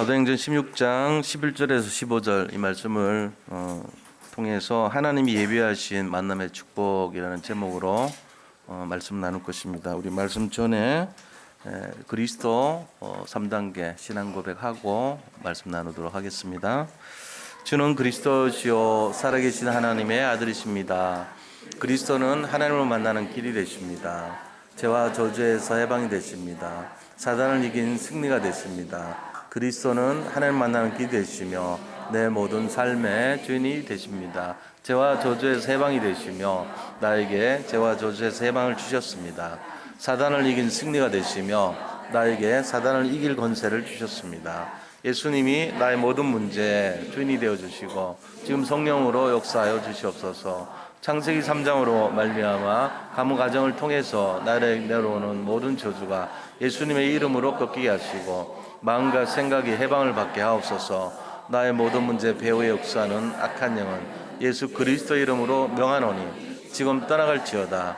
사도행전 16장 11절에서 15절 이 말씀을 통해서 하나님이 예비하신 만남의 축복이라는 제목으로 말씀 나눌 것입니다. 우리 말씀 전에 그리스도 3단계 신앙 고백하고 말씀 나누도록 하겠습니다. 주는 그리스도시요 살아계신 하나님의 아들이십니다. 그리스도는 하나님을 만나는 길이 되십니다. 죄와 저주에서 해방이 되십니다. 사단을 이긴 승리가 되십니다. 그리스도는 하나님 만나는 길이 되시며 내 모든 삶의 주인이 되십니다. 죄와 저주에서 해방이 되시며 나에게 죄와 저주에서 해방을 주셨습니다. 사단을 이긴 승리가 되시며 나에게 사단을 이길 권세를 주셨습니다. 예수님이 나의 모든 문제의 주인이 되어주시고 지금 성령으로 역사하여 주시옵소서. 창세기 3장으로 말미암아 가문 가정을 통해서 나를 내려오는 모든 저주가 예수님의 이름으로 꺾이게 하시고 마음과 생각이 해방을 받게 하옵소서. 나의 모든 문제 배후에 역사하는 악한 영은 예수 그리스도 이름으로 명하노니 지금 떠나갈지어다.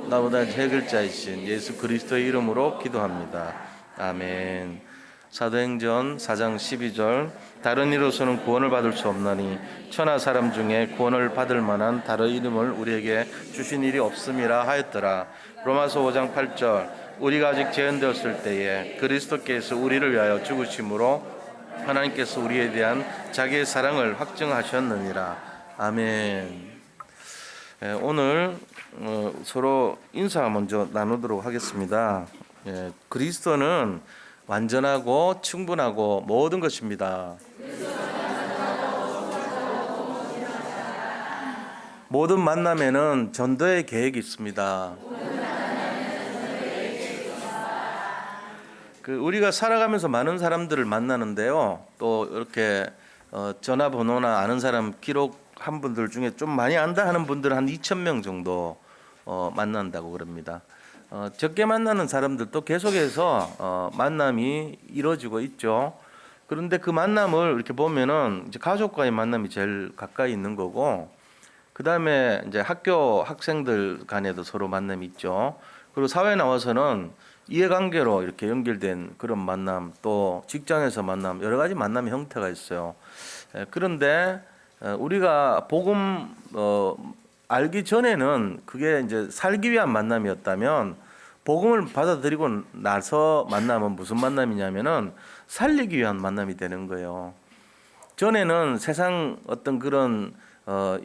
나보다 해결자이신 예수 그리스도의 이름으로 기도합니다. 아멘. 사도행전 4장 12절 다른 이로서는 구원을 받을 수 없나니 천하 사람 중에 구원을 받을 만한 다른 이름을 우리에게 주신 일이 없음이라 하였더라. 로마서 5장 8절 우리가 아직 죄인되었을 때에 그리스도께서 우리를 위하여 죽으심으로 하나님께서 우리에 대한 자기의 사랑을 확증하셨느니라. 아멘. 오늘 서로 인사 먼저 나누도록 하겠습니다. 그리스도는 완전하고 충분하고 모든 것입니다. 모든 만남에는 전도의 계획이 있습니다. 우리가 살아가면서 많은 사람들을 만나는데요. 또 이렇게 전화번호나 아는 사람 기록한 분들 중에 좀 많이 안다 하는 분들은 한 2,000명 정도 만난다고 그럽니다. 적게 만나는 사람들도 계속해서 만남이 이루어지고 있죠. 그런데 그 만남을 이렇게 보면은 이제 가족과의 만남이 제일 가까이 있는 거고, 그 다음에 이제 학교 학생들 간에도 서로 만남이 있죠. 그리고 사회에 나와서는 이해관계로 이렇게 연결된 그런 만남, 또 직장에서 만남, 여러 가지 만남의 형태가 있어요. 그런데 우리가 복음 알기 전에는 그게 이제 살기 위한 만남이었다면 복음을 받아들이고 나서 만남은 무슨 만남이냐면은 살리기 위한 만남이 되는 거예요. 전에는 세상 어떤 그런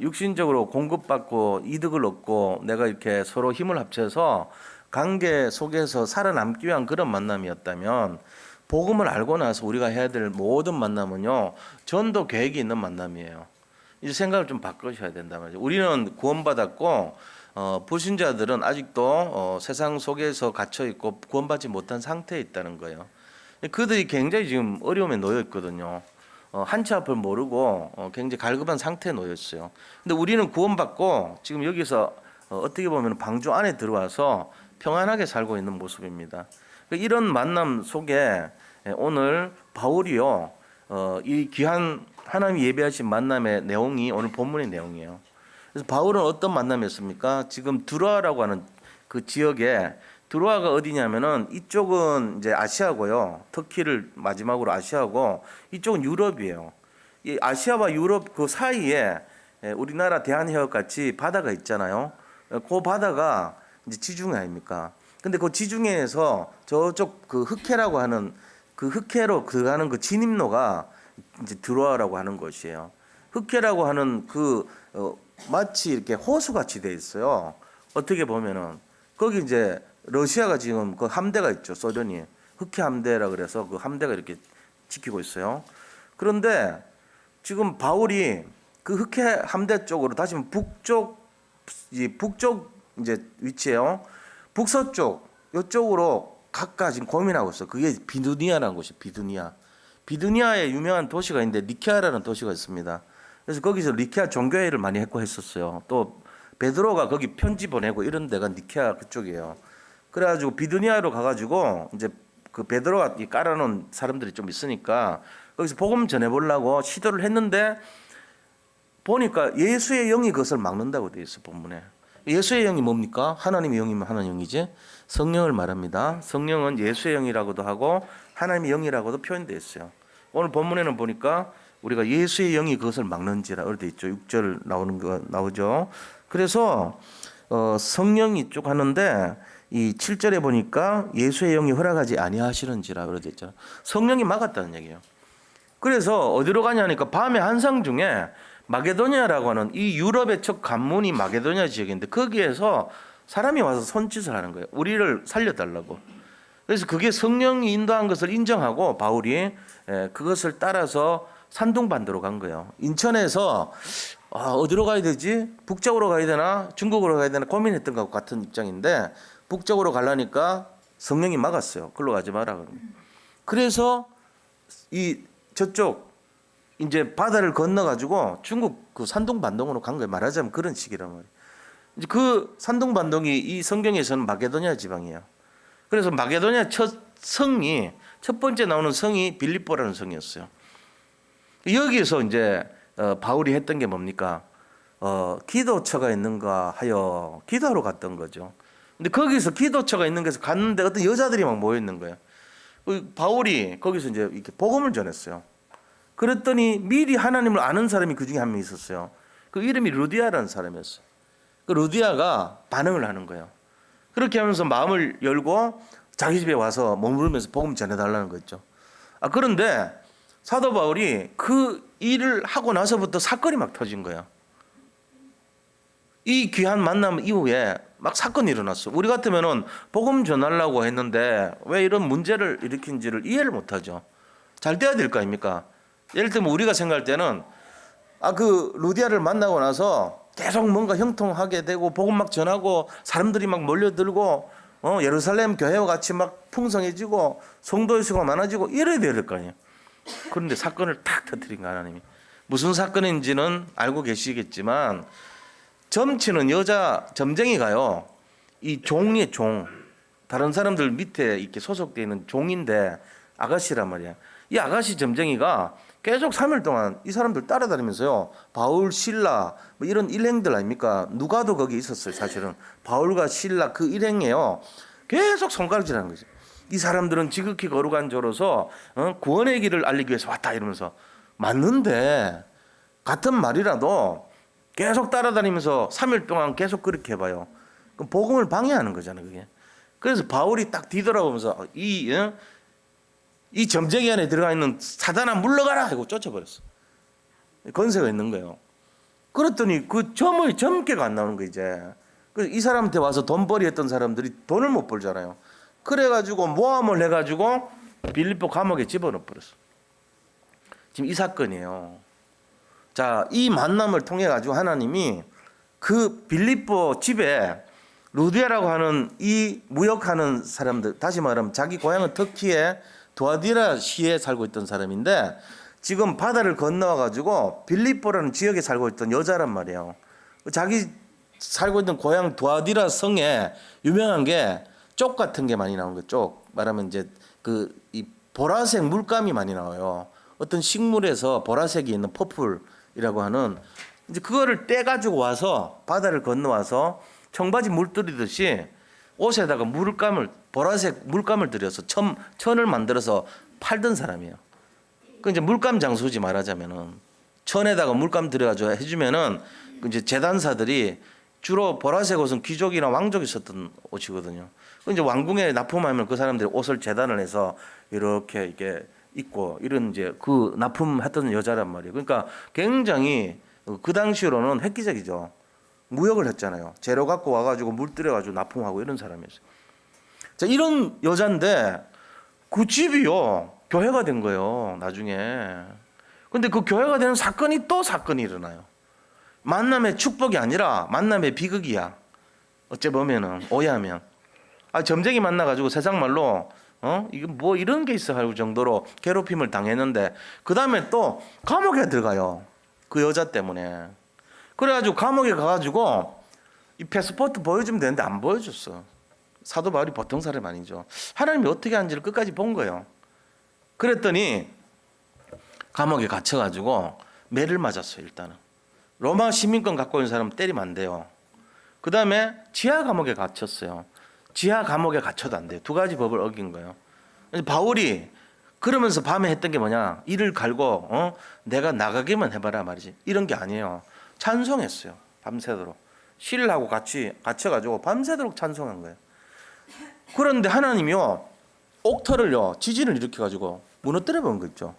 육신적으로 공급받고 이득을 얻고 내가 이렇게 서로 힘을 합쳐서 관계 속에서 살아남기 위한 그런 만남이었다면 복음을 알고 나서 우리가 해야 될 모든 만남은요, 전도 계획이 있는 만남이에요. 이제 생각을 좀 바꾸셔야 된단 말이죠. 우리는 구원받았고 불신자들은 아직도 세상 속에서 갇혀 있고 구원받지 못한 상태에 있다는 거예요. 그들이 굉장히 지금 어려움에 놓여 있거든요. 한치 앞을 모르고 굉장히 갈급한 상태에 놓여 있어요. 근데 우리는 구원받고 지금 여기서 어떻게 보면 방주 안에 들어와서 평안하게 살고 있는 모습입니다. 이런 만남 속에 오늘 바울이요, 이 귀한 하나님이 예배하신 만남의 내용이 오늘 본문의 내용이에요. 그래서 바울은 어떤 만남이었습니까? 지금 드로아라고 하는 그 지역에, 드로아가 어디냐면은 이쪽은 이제 아시아고요. 터키를 마지막으로 아시아고 이쪽은 유럽이에요. 이 아시아와 유럽 그 사이에 우리나라 대한해협 같이 바다가 있잖아요. 그 바다가 이제 지중해 아닙니까? 근데 그 지중해에서 저쪽 그 흑해라고 하는 그 흑해로 들어가는 그 진입로가 이제 드로아라고 하는 것이에요. 흑해라고 하는 그 마치 이렇게 호수같이 돼 있어요. 어떻게 보면은 거기 이제 러시아가 지금 그 함대가 있죠. 소련이 흑해 함대라 그래서 그 함대가 이렇게 지키고 있어요. 그런데 지금 바울이 그 흑해 함대 쪽으로 다시 북쪽 이제 위치에요. 북서쪽 이쪽으로 각각 지금 고민하고 있어. 그게 비두니아라는 곳이 비두니아. 비두니아에 유명한 도시가 있는데 니케아라는 도시가 있습니다. 그래서 거기서 니케아 종교회의를 많이 했고 했었어요. 또 베드로가 거기 편지 보내고 이런 데가 니케아 그쪽이에요. 그래가지고 비두니아로 가가지고 이제 그 베드로가 깔아놓은 사람들이 좀 있으니까 거기서 복음 전해보려고 시도를 했는데 보니까 예수의 영이 그것을 막는다고 되어 있어 본문에. 예수의 영이 뭡니까? 하나님의 영이면 하나님의 영이지. 성령을 말합니다. 성령은 예수의 영이라고도 하고 하나님의 영이라고도 표현되어 있어요. 오늘 본문에는 보니까 우리가 예수의 영이 그것을 막는지라 이렇게 있죠. 6절 나오는 거 나오죠. 그래서 성령이 쭉 하는데 이 7절에 보니까 예수의 영이 허락하지 아니하시는지라 그러져 있잖아요. 성령이 막았다는 얘기예요. 그래서 어디로 가냐니까 밤의 한상 중에 마게도니아라고 하는 이 유럽의 첫 관문이 마게도니아 지역인데 거기에서 사람이 와서 손짓을 하는 거예요. 우리를 살려달라고. 그래서 그게 성령이 인도한 것을 인정하고 바울이 그것을 따라서 산둥반도로 간 거예요. 인천에서 어디로 가야 되지? 북쪽으로 가야 되나? 중국으로 가야 되나? 고민했던 것과 같은 입장인데 북쪽으로 가려니까 성령이 막았어요. 글로 가지 마라. 그래서 이 저쪽 이제 바다를 건너가지고 중국 그 산둥반동으로 간 거예요. 말하자면 그런 식이란 말이에요. 이제 그 산둥반동이 이 성경에서는 마게도니아 지방이에요. 그래서 마게도니아 첫 번째 나오는 성이 빌립보라는 성이었어요. 여기에서 이제 바울이 했던 게 뭡니까? 기도처가 있는가 하여 기도하러 갔던 거죠. 근데 거기서 기도처가 있는 곳에서 갔는데 어떤 여자들이 막 모여 있는 거예요. 바울이 거기서 이제 이렇게 복음을 전했어요. 그랬더니 미리 하나님을 아는 사람이 그 중에 한 명 있었어요. 그 이름이 루디아라는 사람이었어요. 그 루디아가 반응을 하는 거예요. 그렇게 하면서 마음을 열고 자기 집에 와서 머무르면서 복음 전해달라는 거였죠. 그런데 사도 바울이 그 일을 하고 나서부터 사건이 막 터진 거예요. 이 귀한 만남 이후에 막 사건이 일어났어. 우리 같으면은 복음 전하려고 했는데 왜 이런 문제를 일으킨지를 이해를 못하죠. 잘 돼야 될 거 아닙니까? 예를 들면 우리가 생각할 때는 그 루디아를 만나고 나서 계속 뭔가 형통하게 되고 복음 막 전하고 사람들이 막 몰려들고 예루살렘 교회와 같이 막 풍성해지고 성도의 수가 많아지고 이래야 될 거 아니에요. 그런데 사건을 탁 터뜨린 거 하나님이. 무슨 사건인지는 알고 계시겠지만 점치는 여자 점쟁이가요. 이 종이의 종. 다른 사람들 밑에 이렇게 소속되어 있는 종인데 아가씨란 말이야. 이 아가씨 점쟁이가 계속 3일 동안 이 사람들 따라다니면서요. 바울, 실라 뭐 이런 일행들 아닙니까? 누가도 거기 있었어요. 사실은 바울과 실라 그 일행이에요. 계속 손가락질하는 거죠. 이 사람들은 지극히 거룩한 자로서 구원의 길을 알리기 위해서 왔다 이러면서 맞는데 같은 말이라도 계속 따라다니면서 3일 동안 계속 그렇게 해봐요. 그럼 복음을 방해하는 거잖아요. 그게. 그래서 바울이 딱 뒤돌아보면서 이 점쟁이 안에 들어가 있는 사단아 물러가라 하고 쫓아버렸어. 건세가 있는 거예요. 그랬더니 그 점의 점괘가 안 나오는 거 이제. 이 사람한테 와서 돈벌이 했던 사람들이 돈을 못 벌잖아요. 그래가지고 모함을 해가지고 빌립보 감옥에 집어넣어 버렸어. 지금 이 사건이에요. 자, 이 만남을 통해 가지고 하나님이 그 빌립보 집에 루디아라고 하는 이 무역하는 사람들, 다시 말하면 자기 고향은 터키의 두아디라 시에 살고 있던 사람인데 지금 바다를 건너와 가지고 빌립보라는 지역에 살고 있던 여자란 말이에요. 자기 살고 있던 고향 두아디라 성에 유명한 게 쪽 같은 게 많이 나오는 거예요. 쪽 말하면 이제 이 보라색 물감이 많이 나와요. 어떤 식물에서 보라색이 있는 퍼플이라고 하는 이제 그거를 떼 가지고 와서 바다를 건너와서 청바지 물들이듯이 옷에다가 보라색 물감을 들여서 천을 만들어서 팔던 사람이에요. 그 이제 물감 장수지 말하자면은 천에다가 물감 들여가지고 해주면은 이제 재단사들이 주로 보라색 옷은 귀족이나 왕족이 썼던 옷이거든요. 이제 왕궁에 납품하면 그 사람들이 옷을 재단을 해서 이렇게 입고 이런 이제 그 납품했던 여자란 말이에요. 그러니까 굉장히 그 당시로는 획기적이죠. 무역을 했잖아요. 재료 갖고 와가지고 물들여가지고 납품하고 이런 사람이었어요. 자, 이런 여잔데 그 집이요 교회가 된 거예요. 나중에. 근데 그 교회가 되는 사건이 또 사건이 일어나요. 만남의 축복이 아니라 만남의 비극이야. 어째 보면은 오해하면 점쟁이 만나가지고 세상 말로 이게 뭐 이런 게 있어 할 정도로 괴롭힘을 당했는데 그 다음에 또 감옥에 들어가요. 그 여자 때문에. 그래가지고 감옥에 가가지고 이 패스포트 보여주면 되는데 안 보여줬어. 사도 바울이 보통 사람 아니죠. 하나님이 어떻게 하는지를 끝까지 본 거예요. 그랬더니 감옥에 갇혀가지고 매를 맞았어요. 일단은 로마 시민권 갖고 있는 사람은 때리면 안 돼요. 그 다음에 지하 감옥에 갇혔어요. 지하 감옥에 갇혀도 안 돼요. 두 가지 법을 어긴 거예요. 바울이 그러면서 밤에 했던 게 뭐냐? 이를 갈고 내가 나가기만 해봐라 말이지. 이런 게 아니에요. 찬송했어요. 밤새도록. 신랑하고 같이 갇혀가지고 밤새도록 찬송한 거예요. 그런데 하나님이요 옥터를요 지진을 일으켜가지고 무너뜨려 버린 거 있죠.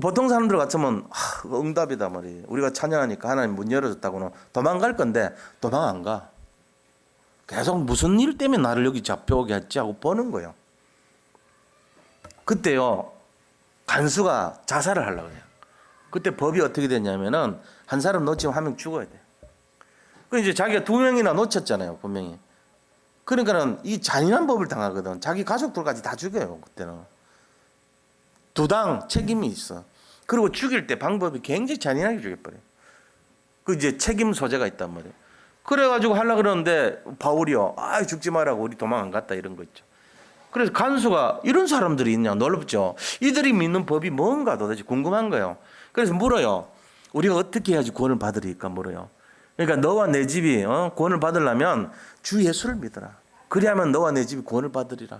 보통 사람들 같으면 응답이다 말이에요. 우리가 찬양하니까 하나님 문 열어줬다고는 도망갈 건데 도망 안 가. 계속 무슨 일 때문에 나를 여기 잡혀오게 했지 하고 보는 거예요. 그때요 간수가 자살을 하려고 해요. 그때 법이 어떻게 됐냐면은 한 사람 놓치면 한 명 죽어야 돼. 그 이제 자기가 두 명이나 놓쳤잖아요 분명히. 그러니까는 이 잔인한 법을 당하거든. 자기 가족들까지 다 죽여요 그때는. 두당 책임이 있어. 그리고 죽일 때 방법이 굉장히 잔인하게 죽여버려요. 그 이제 책임 소재가 있단 말이에요. 그래가지고 하려고 그러는데 바울이요. 죽지 말라고 우리 도망 안 갔다 이런 거 있죠. 그래서 간수가 이런 사람들이 있냐 놀랍죠. 이들이 믿는 법이 뭔가 도대체 궁금한 거예요. 그래서 물어요. 우리가 어떻게 해야지 구원을 받으리까 물어요. 그러니까 너와 내 집이 구원을 받으려면 주 예수를 믿어라. 그리하면 너와 내 집이 구원을 받으리라.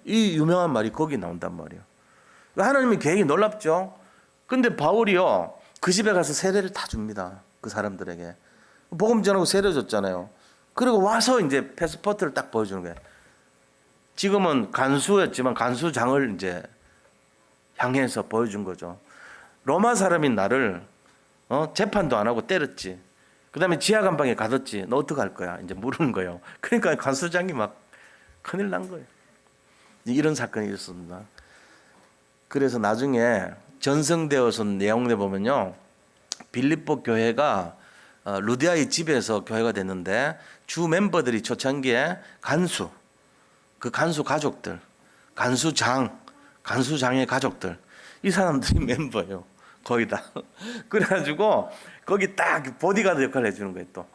이 유명한 말이 거기 나온단 말이에요. 하나님의 계획이 놀랍죠. 근데 바울이요 그 집에 가서 세례를 다 줍니다. 그 사람들에게 복음 전하고 세례 줬잖아요. 그리고 와서 이제 패스포트를 딱 보여주는 거예요. 지금은 간수였지만 간수장을 이제 향해서 보여준 거죠. 로마 사람인 나를 재판도 안 하고 때렸지. 그다음에 지하 감방에 가뒀지. 너 어떡할 거야? 이제 물은 거예요. 그러니까 간수장이 막 큰일 난 거예요. 이런 사건이 있었습니다. 그래서 나중에 전성되어서 내용에 보면요. 빌립보 교회가 루디아의 집에서 교회가 됐는데 주 멤버들이 초창기에 간수, 그 간수 가족들, 간수장의 가족들 이 사람들이 멤버예요. 거의 다. 그래가지고 거기 딱 보디가드 역할을 해주는 거예요. 또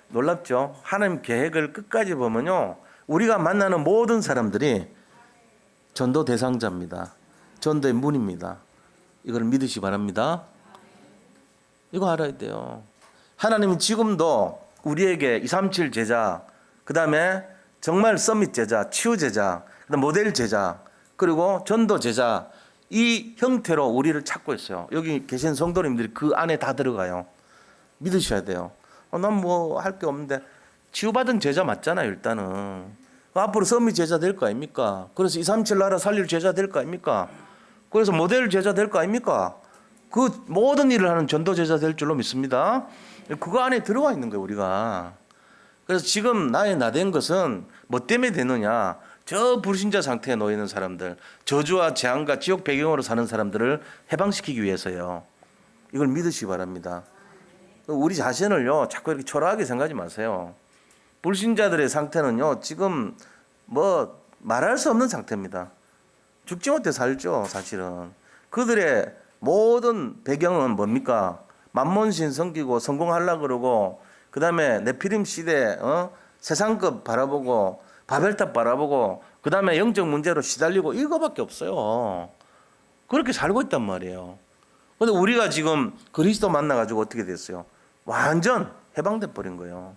놀랍죠. 하나님 계획을 끝까지 보면요. 우리가 만나는 모든 사람들이 전도 대상자입니다. 전도의 문입니다. 이걸 믿으시 바랍니다. 이거 알아야 돼요. 하나님은 지금도 우리에게 237 제자, 그 다음에 정말 서밋 제자, 치유 제자, 그다음 모델 제자, 그리고 전도 제자 이 형태로 우리를 찾고 있어요. 여기 계신 성도님들이 그 안에 다 들어가요. 믿으셔야 돼요. 난 뭐 할 게 없는데 치유받은 제자 맞잖아요. 일단은 앞으로 서밋 제자 될 거 아닙니까? 그래서 237 나라 살릴 제자 될 거 아닙니까? 그래서 모델 제자 될 거 아닙니까? 그 모든 일을 하는 전도 제자 될 줄로 믿습니다. 그거 안에 들어와 있는 거예요 우리가. 그래서 지금 나의 나된 것은 뭐 때문에 되느냐. 저 불신자 상태에 놓여 있는 사람들, 저주와 재앙과 지옥 배경으로 사는 사람들을 해방시키기 위해서요. 이걸 믿으시기 바랍니다. 우리 자신을요 자꾸 이렇게 초라하게 생각하지 마세요. 불신자들의 상태는요 지금 뭐 말할 수 없는 상태입니다. 죽지 못해 살죠 사실은. 그들의 모든 배경은 뭡니까? 만몬신 섬기고 성공하려고 그러고 그 다음에 네피림 시대 세상급 바라보고 바벨탑 바라보고 그 다음에 영적 문제로 시달리고 이거밖에 없어요. 그렇게 살고 있단 말이에요. 그런데 우리가 지금 그리스도 만나가지고 어떻게 됐어요? 완전 해방돼 버린 거예요.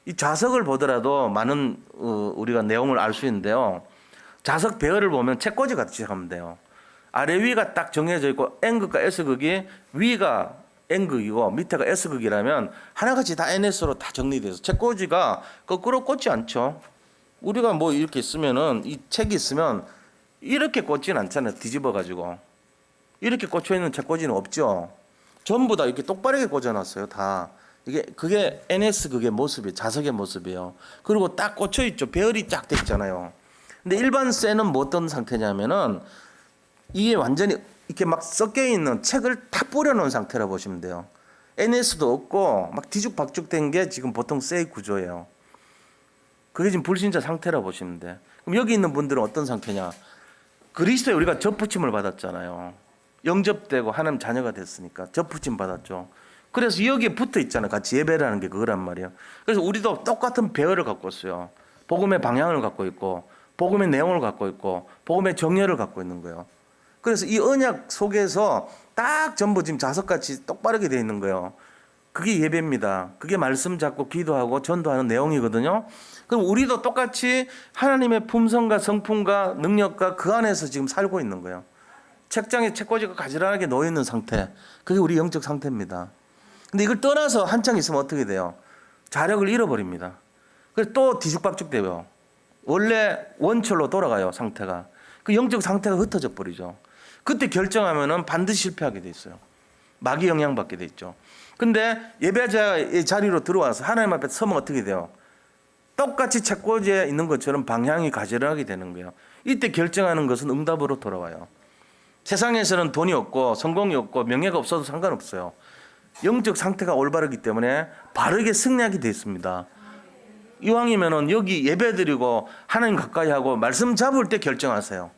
이 좌석을 보더라도 많은 우리가 내용을 알 수 있는데요. 좌석 배열을 보면 책꽂이 같이 하면 돼요. 아래 위가 딱 정해져 있고 N극과 S극이 위가 N극이고 밑에가 S극이라면 하나같이 다 NS로 다 정리돼서 책꽂이가 거꾸로 꽂지 않죠. 우리가 뭐 이렇게 있으면은 이 책이 있으면 이렇게 꽂지는 않잖아요. 뒤집어 가지고 이렇게 꽂혀 있는 책꽂이는 없죠. 전부 다 이렇게 똑바르게 꽂아놨어요. 다 그게 NS 극의 모습이에요. 자석의 모습이에요. 그리고 딱 꽂혀 있죠. 배열이 쫙 돼 있잖아요. 근데 일반 쇠는 뭐 어떤 상태냐면은 이게 완전히 이렇게 막 섞여 있는 책을 다 뿌려놓은 상태라 보시면 돼요. NS도 없고 막 뒤죽박죽된 게 지금 보통 쇠의 구조예요. 그게 지금 불신자 상태라 보시면 돼. 그럼 여기 있는 분들은 어떤 상태냐? 그리스도에 우리가 접붙임을 받았잖아요. 영접되고 하나님 자녀가 됐으니까 접붙임 받았죠. 그래서 여기에 붙어 있잖아요. 같이 예배라는 게 그거란 말이에요. 그래서 우리도 똑같은 배열을 갖고 있어요. 복음의 방향을 갖고 있고 복음의 내용을 갖고 있고 복음의 정열을 갖고 있는 거예요. 그래서 이 언약 속에서 딱 전부 지금 자석같이 똑바르게 되어 있는 거예요. 그게 예배입니다. 그게 말씀 잡고 기도하고 전도하는 내용이거든요. 그럼 우리도 똑같이 하나님의 품성과 성품과 능력과 그 안에서 지금 살고 있는 거예요. 책장에 책꽂이가 가지런하게 놓여 있는 상태. 그게 우리 영적 상태입니다. 근데 이걸 떠나서 한창 있으면 어떻게 돼요? 자력을 잃어버립니다. 그래서 또 뒤죽박죽 돼요. 원래 원철로 돌아가요, 상태가. 그 영적 상태가 흩어져 버리죠. 그때 결정하면은 반드시 실패하게 돼 있어요. 마귀 영향받게 돼 있죠. 근데 예배자의 자리로 들어와서 하나님 앞에 서면 어떻게 돼요? 똑같이 책꽂이에 있는 것처럼 방향이 가지런하게 되는 거예요. 이때 결정하는 것은 응답으로 돌아와요. 세상에서는 돈이 없고 성공이 없고 명예가 없어도 상관없어요. 영적 상태가 올바르기 때문에 바르게 승리하게 되어 있습니다. 이왕이면은 여기 예배드리고 하나님 가까이 하고 말씀 잡을 때 결정하세요.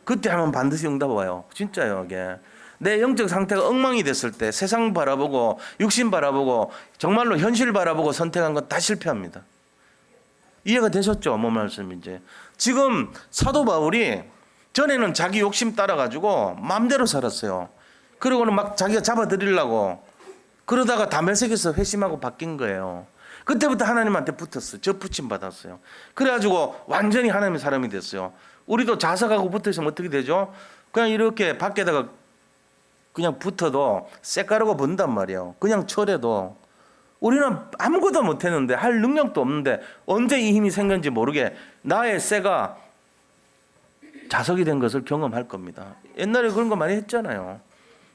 그때 하면 반드시 응답 와요. 진짜요, 이게. 내 영적 상태가 엉망이 됐을 때 세상 바라보고 육신 바라보고 정말로 현실 바라보고 선택한 건 다 실패합니다. 이해가 되셨죠? 뭔 말씀인지. 지금 사도 바울이 전에는 자기 욕심 따라가지고 마음대로 살았어요. 그리고는 막 자기가 잡아들이려고 그러다가 다메섹에서 회심하고 바뀐 거예요. 그때부터 하나님한테 붙었어요. 저 붙임 받았어요. 그래가지고 완전히 하나님의 사람이 됐어요. 우리도 자석하고 붙어있으면 어떻게 되죠? 그냥 이렇게 밖에다가 그냥 붙어도 쇳가루가 번단 말이에요. 그냥 철해도. 우리는 아무것도 못했는데 할 능력도 없는데 언제 이 힘이 생겼는지 모르게 나의 쇠가 자석이 된 것을 경험할 겁니다. 옛날에 그런 거 많이 했잖아요.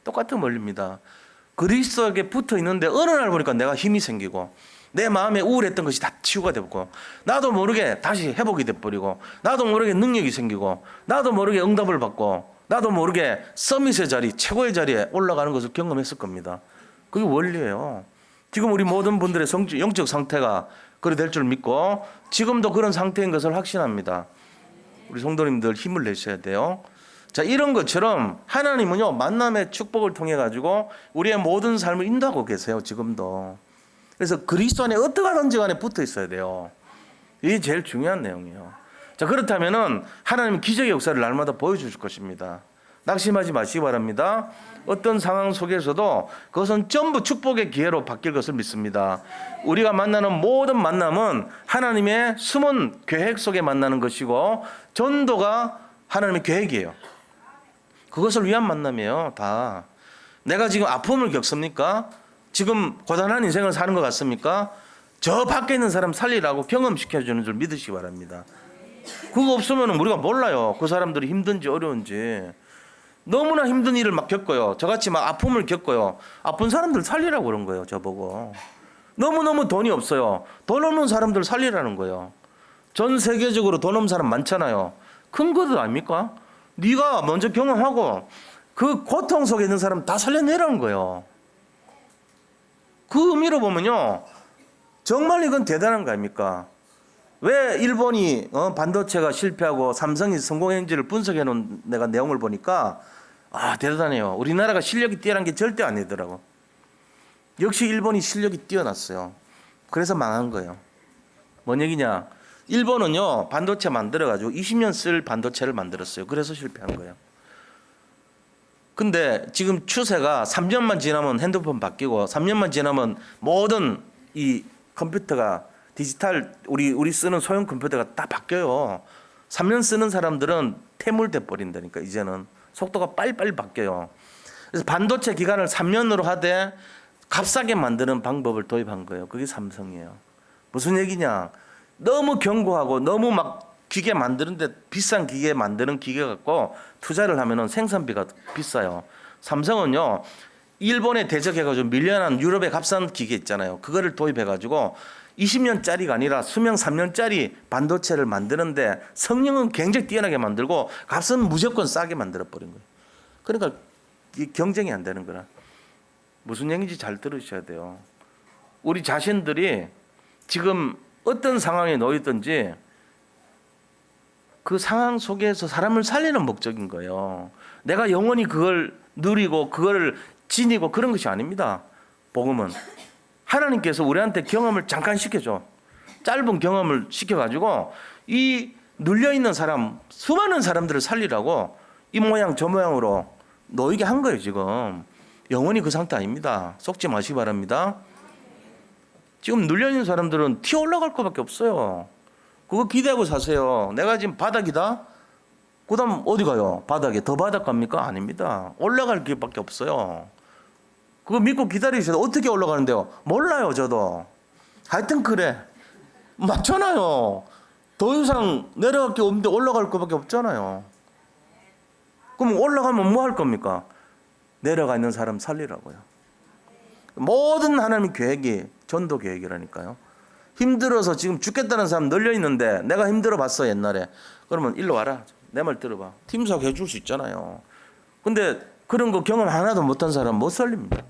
똑같은 원리입니다. 그리스도에게 붙어 있는데 어느 날 보니까 내가 힘이 생기고 내 마음에 우울했던 것이 다 치유가 되고 나도 모르게 다시 회복이 돼버리고 나도 모르게 능력이 생기고 나도 모르게 응답을 받고 나도 모르게 서밋의 자리, 최고의 자리에 올라가는 것을 경험했을 겁니다. 그게 원리예요. 지금 우리 모든 분들의 영적 상태가 그래 될 줄 믿고 지금도 그런 상태인 것을 확신합니다. 우리 성도님들 힘을 내셔야 돼요. 자, 이런 것처럼 하나님은요, 만남의 축복을 통해 가지고 우리의 모든 삶을 인도하고 계세요, 지금도. 그래서 그리스도 안에 어떻게 하든지 간에 붙어 있어야 돼요. 이게 제일 중요한 내용이에요. 자, 그렇다면은 하나님은 기적의 역사를 날마다 보여주실 것입니다. 낙심하지 마시기 바랍니다. 어떤 상황 속에서도 그것은 전부 축복의 기회로 바뀔 것을 믿습니다. 우리가 만나는 모든 만남은 하나님의 숨은 계획 속에 만나는 것이고 전도가 하나님의 계획이에요. 그것을 위한 만남이에요. 다. 내가 지금 아픔을 겪습니까? 지금 고단한 인생을 사는 것 같습니까? 저 밖에 있는 사람 살리라고 경험시켜주는 줄 믿으시기 바랍니다. 그거 없으면 우리가 몰라요. 그 사람들이 힘든지 어려운지. 너무나 힘든 일을 막 겪어요. 저같이 막 아픔을 겪어요. 아픈 사람들 살리라고 그런 거예요. 저보고. 너무너무 돈이 없어요. 돈 없는 사람들 살리라는 거예요. 전 세계적으로 돈 없는 사람 많잖아요. 큰 것도 아닙니까? 네가 먼저 경험하고 그 고통 속에 있는 사람 다 살려내라는 거예요. 그 의미로 보면요, 정말 이건 대단한 거 아닙니까? 왜 일본이 반도체가 실패하고 삼성이 성공했는지를 분석해 놓은 내가 내용을 보니까 대단해요. 우리나라가 실력이 뛰어난 게 절대 아니더라고. 역시 일본이 실력이 뛰어났어요. 그래서 망한 거예요. 뭔 얘기냐? 일본은요, 반도체 만들어가지고 20년 쓸 반도체를 만들었어요. 그래서 실패한 거예요. 근데 지금 추세가 3년만 지나면 핸드폰 바뀌고 3년만 지나면 모든 이 컴퓨터가 디지털 우리 쓰는 소형 컴퓨터가 다 바뀌어요. 3년 쓰는 사람들은 퇴물돼 버린다니까. 이제는 속도가 빨리빨리 바뀌어요. 그래서 반도체 기간을 3년으로 하되 값싸게 만드는 방법을 도입한 거예요. 그게 삼성이에요. 무슨 얘기냐? 너무 견고하고 너무 막 기계 만드는데 비싼 기계 만드는 기계 갖고 투자를 하면은 생산비가 비싸요. 삼성은요, 일본에 대적해가지고 밀려난 유럽의 값싼 기계 있잖아요. 그거를 도입해가지고 20년짜리가 아니라 수명 3년짜리 반도체를 만드는데 성능은 굉장히 뛰어나게 만들고 값은 무조건 싸게 만들어버린 거예요. 그러니까 이 경쟁이 안 되는 거라. 무슨 얘기인지 잘 들으셔야 돼요. 우리 자신들이 지금 어떤 상황에 놓였든지 그 상황 속에서 사람을 살리는 목적인 거예요. 내가 영원히 그걸 누리고 그걸 지니고 그런 것이 아닙니다. 복음은 하나님께서 우리한테 경험을 잠깐 시켜줘. 짧은 경험을 시켜가지고 이 눌려있는 사람, 수많은 사람들을 살리라고 이 모양 저 모양으로 놓이게 한 거예요. 지금 영원히 그 상태 아닙니다. 속지 마시기 바랍니다. 지금 눌려있는 사람들은 튀어 올라갈 것밖에 없어요. 그거 기대하고 사세요. 내가 지금 바닥이다? 그 다음 어디 가요? 바닥에. 더 바닥 갑니까? 아닙니다. 올라갈 길밖에 없어요. 그거 믿고 기다리셔도 어떻게 올라가는데요? 몰라요, 저도. 하여튼 그래. 맞잖아요. 더 이상 내려갈 게 없는데 올라갈 것밖에 없잖아요. 그럼 올라가면 뭐 할 겁니까? 내려가 있는 사람 살리라고요. 모든 하나님의 계획이 전도 계획이라니까요. 힘들어서 지금 죽겠다는 사람 널려 있는데 내가 힘들어 봤어 옛날에. 그러면 일로 와라. 내 말 들어봐. 팀사고 해줄 수 있잖아요. 근데 그런 거 경험 하나도 못한 사람 못 살립니다.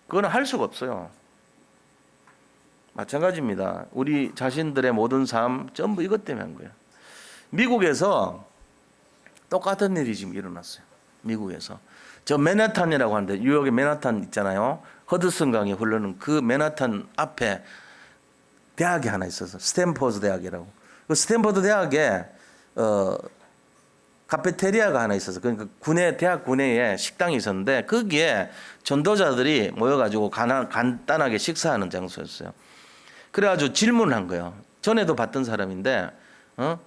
그거는 할 수가 없어요. 마찬가지입니다. 우리 자신들의 모든 삶 전부 이것 때문에 한 거예요. 미국에서 똑같은 일이 지금 일어났어요. 미국에서. 저 맨하탄이라고 하는데 뉴욕의 맨하탄 있잖아요. 허드슨 강이 흐르는 그 맨하탄 앞에 대학이 하나 있어서 스탠퍼드 대학이라고. 그 스탠퍼드 대학에 카페테리아가 하나 있어서 그러니까 대학 구내에 식당이 있었는데 거기에 전도자들이 모여가지고 간단하게 식사하는 장소였어요. 그래가지고 질문을 한 거예요. 전에도 봤던 사람인데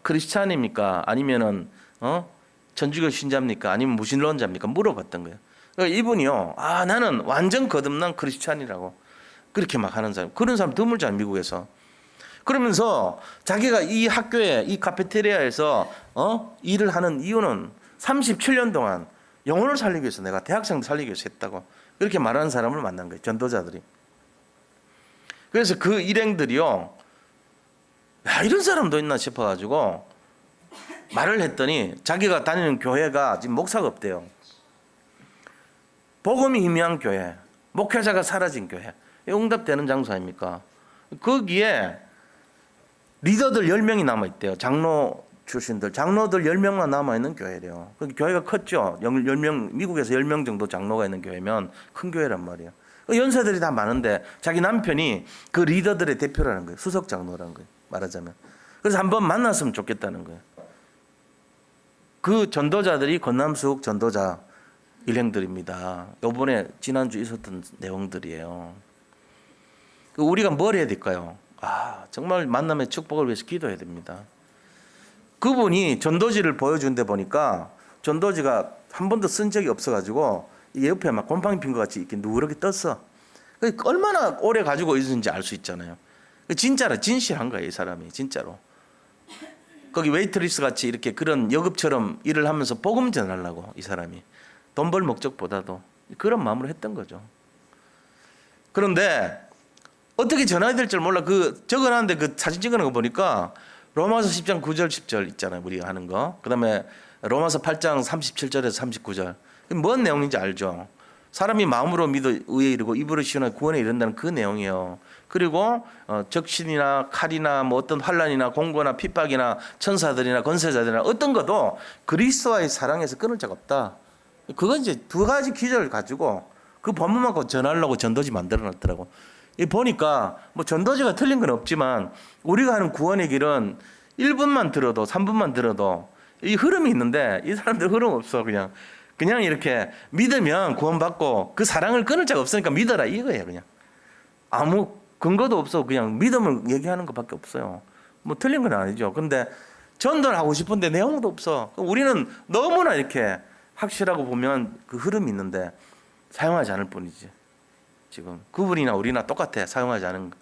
크리스찬입니까? 아니면은 천주교 신자입니까? 아니면 무신론자입니까? 물어봤던 거예요. 그러니까 이분이요. 나는 완전 거듭난 크리스찬이라고 그렇게 막 하는 사람. 그런 사람 드물잖아요, 미국에서. 그러면서 자기가 이 학교에 이 카페테리아에서 일을 하는 이유는 37년 동안 영혼을 살리기 위해서 내가 대학생들 살리기 위해서 했다고 그렇게 말하는 사람을 만난 거예요. 전도자들이. 그래서 그 일행들이요. 야, 이런 사람도 있나 싶어가지고 말을 했더니 자기가 다니는 교회가 지금 목사가 없대요. 복음이 희미한 교회, 목회자가 사라진 교회. 응답되는 장소 아닙니까? 거기에 리더들 10명이 남아있대요. 장로 출신들. 장로들 10명만 남아있는 교회래요. 교회가 컸죠. 10명, 미국에서 10명 정도 장로가 있는 교회면 큰 교회란 말이에요. 연세들이 다 많은데 자기 남편이 그 리더들의 대표라는 거예요. 수석 장로라는 거예요. 말하자면. 그래서 한번 만났으면 좋겠다는 거예요. 그 전도자들이 건남숙 전도자 일행들입니다. 이번에 지난주 있었던 내용들이에요. 우리가 뭘 해야 될까요? 정말 만남의 축복을 위해서 기도해야 됩니다. 그분이 전도지를 보여준 데 보니까 전도지가 한 번도 쓴 적이 없어가지고 옆에 막 곰팡이 핀 것 같이 이렇게 누렇게 떴어. 얼마나 오래 가지고 있었는지 알 수 있잖아요. 진짜로 진실한 거예요, 이 사람이 진짜로. 거기 웨이트리스 같이 이렇게 그런 여급처럼 일을 하면서 복음 전하려고 이 사람이 돈 벌 목적보다도 그런 마음으로 했던 거죠. 그런데 어떻게 전해야 될 줄 몰라. 적어놨는데 그 사진 찍어놓은 거 보니까 로마서 10장 9절 10절 있잖아요. 우리가 하는 거. 그 다음에 로마서 8장 37절에서 39절. 뭔 내용인지 알죠. 사람이 마음으로 믿어 의에 이르고 입으로 시원하게 구원에 이른다는 그 내용이에요. 그리고 적신이나 칼이나 뭐 어떤 환난이나 공고나 핍박이나 천사들이나 권세자들이나 어떤 것도 그리스도와의 사랑에서 끊을 자가 없다. 그건 이제 두 가지 기절을 가지고 그 본문만 전하려고 전도지 만들어 놨더라고. 보니까 뭐 전도지가 틀린 건 없지만 우리가 하는 구원의 길은 1분만 들어도 3분만 들어도 이 흐름이 있는데 이 사람들 흐름 없어. 그냥 이렇게 믿으면 구원받고 그 사랑을 끊을 자가 없으니까 믿어라 이거예요. 그냥 아무 근거도 없어. 그냥 믿음을 얘기하는 것밖에 없어요. 뭐 틀린 건 아니죠. 근데 전도를 하고 싶은데 내용도 없어. 우리는 너무나 이렇게 확실하고 보면 그 흐름이 있는데 사용하지 않을 뿐이지. 지금 그분이나 우리나 똑같아. 사용하지 않은 거.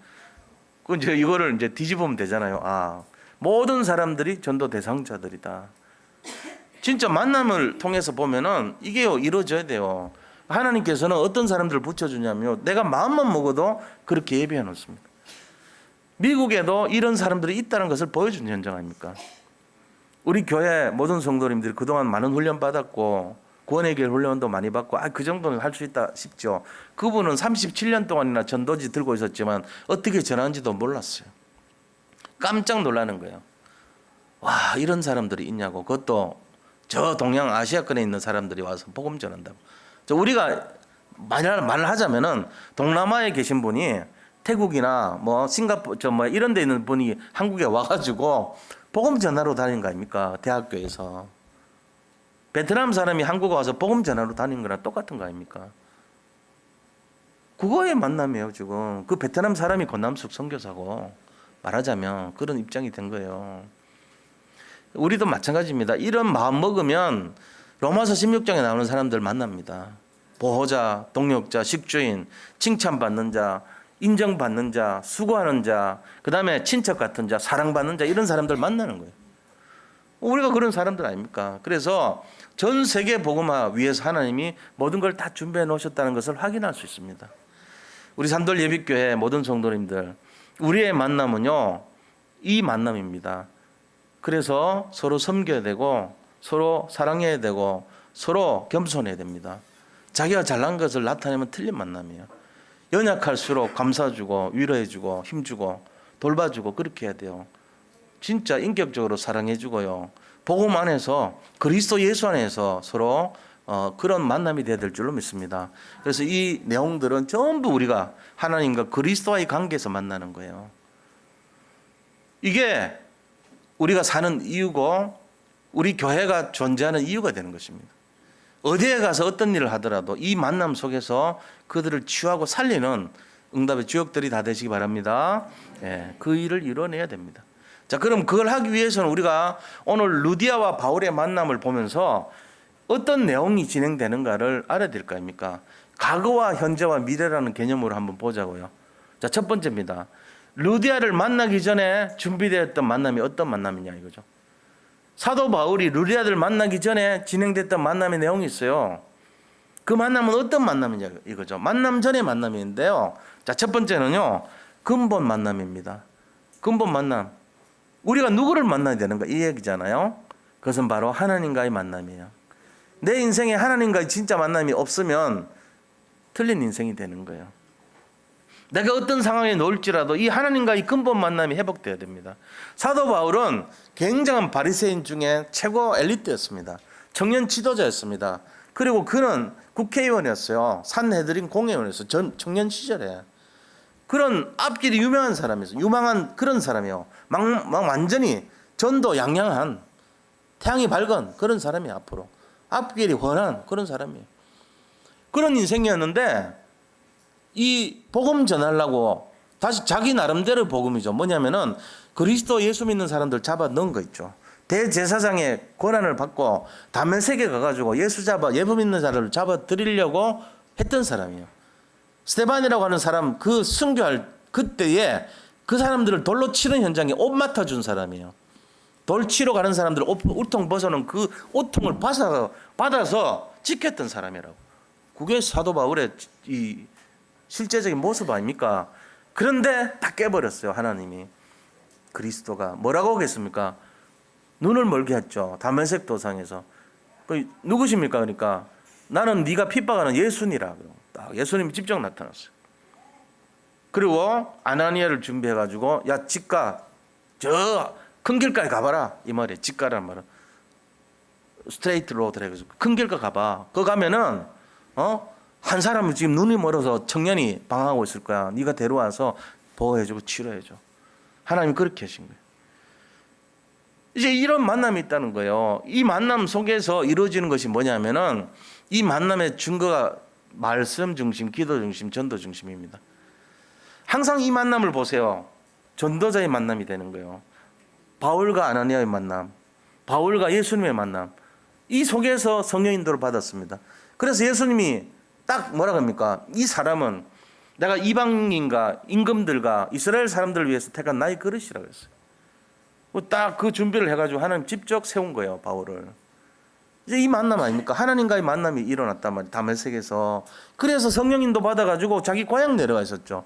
그 이제 이거를 이제 뒤집으면 되잖아요. 모든 사람들이 전도 대상자들이다. 진짜 만남을 통해서 보면은 이게요 이루어져야 돼요. 하나님께서는 어떤 사람들을 붙여주냐면 내가 마음만 먹어도 그렇게 예비해 놓습니다. 미국에도 이런 사람들이 있다는 것을 보여준 현장 아닙니까? 우리 교회 모든 성도님들이 그동안 많은 훈련 받았고 구원의 길 훈련도 많이 받고 그 정도는 할 수 있다 싶죠. 그분은 37년 동안이나 전도지 들고 있었지만 어떻게 전하는지도 몰랐어요. 깜짝 놀라는 거예요. 와, 이런 사람들이 있냐고. 그것도 저 동양 아시아권에 있는 사람들이 와서 복음 전한다고. 우리가 말을 하자면은 동남아에 계신 분이 태국이나 뭐 싱가포르 이런 데 있는 분이 한국에 와가지고 복음 전하러 다닌 거 아닙니까? 대학교에서. 베트남 사람이 한국에 와서 복음 전하러 다닌 거랑 똑같은 거 아닙니까? 그거의 만남이에요. 지금 그 베트남 사람이 권남숙 선교사고 말하자면 그런 입장이 된 거예요. 우리도 마찬가지입니다. 이런 마음 먹으면 로마서 16장에 나오는 사람들 만납니다. 보호자, 동역자, 식주인, 칭찬받는 자, 인정받는 자, 수고하는 자, 그 다음에 친척 같은 자, 사랑받는 자, 이런 사람들 만나는 거예요. 우리가 그런 사람들 아닙니까? 그래서 전 세계 복음화 위해서 하나님이 모든 걸 다 준비해 놓으셨다는 것을 확인할 수 있습니다. 우리 산돌 예비교회 모든 성도님들, 우리의 만남은요, 이 만남입니다. 그래서 서로 섬겨야 되고, 서로 사랑해야 되고, 서로 겸손해야 됩니다. 자기가 잘난 것을 나타내면 틀린 만남이에요. 연약할수록 감싸주고, 위로해주고, 힘주고, 돌봐주고, 그렇게 해야 돼요. 진짜 인격적으로 사랑해주고요. 복음 안에서, 그리스도 예수 안에서 서로 그런 만남이 되어야 될 줄로 믿습니다. 그래서 이 내용들은 전부 우리가 하나님과 그리스도와의 관계에서 만나는 거예요. 이게 우리가 사는 이유고 우리 교회가 존재하는 이유가 되는 것입니다. 어디에 가서 어떤 일을 하더라도 이 만남 속에서 그들을 치유하고 살리는 응답의 주역들이 다 되시기 바랍니다. 예, 그 일을 이뤄내야 됩니다. 자, 그럼 그걸 하기 위해서는 우리가 오늘 루디아와 바울의 만남을 보면서 어떤 내용이 진행되는가를 알아야 될 거 아닙니까? 과거와 현재와 미래라는 개념으로 한번 보자고요. 자, 첫 번째입니다. 루디아를 만나기 전에 준비되었던 만남이 어떤 만남이냐 이거죠. 사도 바울이 루디아를 만나기 전에 진행됐던 만남의 내용이 있어요. 그 만남은 어떤 만남이냐 이거죠. 만남 전의 만남인데요. 자, 첫 번째는요, 근본 만남입니다. 근본 만남. 우리가 누구를 만나야 되는가 이 얘기잖아요. 그것은 바로 하나님과의 만남이에요. 내 인생에 하나님과의 진짜 만남이 없으면 틀린 인생이 되는 거예요. 내가 어떤 상황에 놓을지라도 이 하나님과의 근본 만남이 회복되어야 됩니다. 사도 바울은 굉장한 바리새인 중에 최고 엘리트였습니다. 청년 지도자였습니다. 그리고 그는 국회의원이었어요. 산헤드린 공회의원이었어요. 전 청년 시절에. 그런 앞길이 유명한 사람이었어요. 유망한 그런 사람이요. 막 완전히 전도 양양한 태양이 밝은 그런 사람이 앞으로. 앞길이 훤한 그런 사람이에요. 그런 인생이었는데 이 복음 전하려고 다시 자기 나름대로 복음이죠. 뭐냐면은 그리스도 예수 믿는 사람들 잡아 넣은 거 있죠. 대제사장의 권한을 받고 다메섹에 가가지고 예수 믿는 자를 잡아 드리려고 했던 사람이에요. 스데반이라고 하는 사람 그 순교할 그때에 그 사람들을 돌로 치는 현장에 옷 맡아준 사람이에요. 돌 치러 가는 사람들 옷통 벗어놓은 그 옷통을 받아서 지켰던 사람이라고. 그게 사도 바울의 이 실제적인 모습 아닙니까? 그런데 다 깨버렸어요. 하나님이. 그리스도가 뭐라고 하겠습니까? 눈을 멀게 했죠. 다메섹 도상에서. 누구십니까? 그러니까 나는 네가 핍박하는 예수니라. 딱 예수님이 직접 나타났어요. 그리고 아나니아를 준비해가지고 야 집가 저 큰 길가에 가봐라 이 말이에요. 집가라는 말은 스트레이트 로드래. 그래서 큰 길가 가봐. 거 가면은 한 사람은 지금 눈이 멀어서 청년이 방황하고 있을 거야. 네가 데려와서 보호해주고 치료해줘. 하나님이 그렇게 하신 거예요. 이제 이런 만남이 있다는 거예요. 이 만남 속에서 이루어지는 것이 뭐냐면은 이 만남의 증거가 말씀 중심, 기도 중심, 전도 중심입니다. 항상 이 만남을 보세요. 전도자의 만남이 되는 거예요. 바울과 아나니아의 만남, 바울과 예수님의 만남. 이 속에서 성령 인도를 받았습니다. 그래서 예수님이 딱 뭐라 합니까? 이 사람은 내가 이방인과 임금들과 이스라엘 사람들을 위해서 택한 나의 그릇이라고 했어요. 딱 그 준비를 해가지고 하나님 직접 세운 거예요, 바울을. 이제 이 만남 아닙니까? 하나님과의 만남이 일어났단 말이에요, 다메섹에서. 그래서 성령 인도 받아가지고 자기 고향 내려가 있었죠.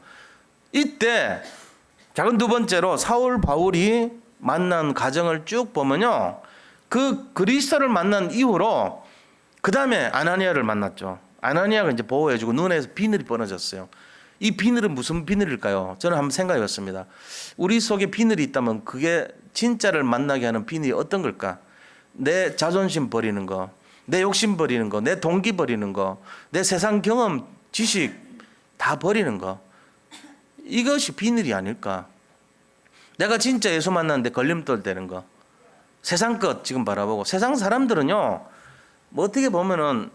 이때 작은 두 번째로 사울 바울이 만난 과정을 쭉 보면요, 그 그리스도를 만난 이후로 그 다음에 아나니아를 만났죠. 아나니아가 이제 보호해주고 눈에서 비늘이 번어졌어요. 이 비늘은 무슨 비늘일까요? 저는 한번 생각해 봤습니다. 우리 속에 비늘이 있다면 그게 진짜를 만나게 하는 비늘이 어떤 걸까? 내 자존심 버리는 거, 내 욕심 버리는 거, 내 동기 버리는 거, 내 세상 경험, 지식 다 버리는 거. 이것이 비늘이 아닐까? 내가 진짜 예수 만났는데 걸림돌 되는 거. 세상 것 지금 바라보고. 세상 사람들은요, 뭐 어떻게 보면은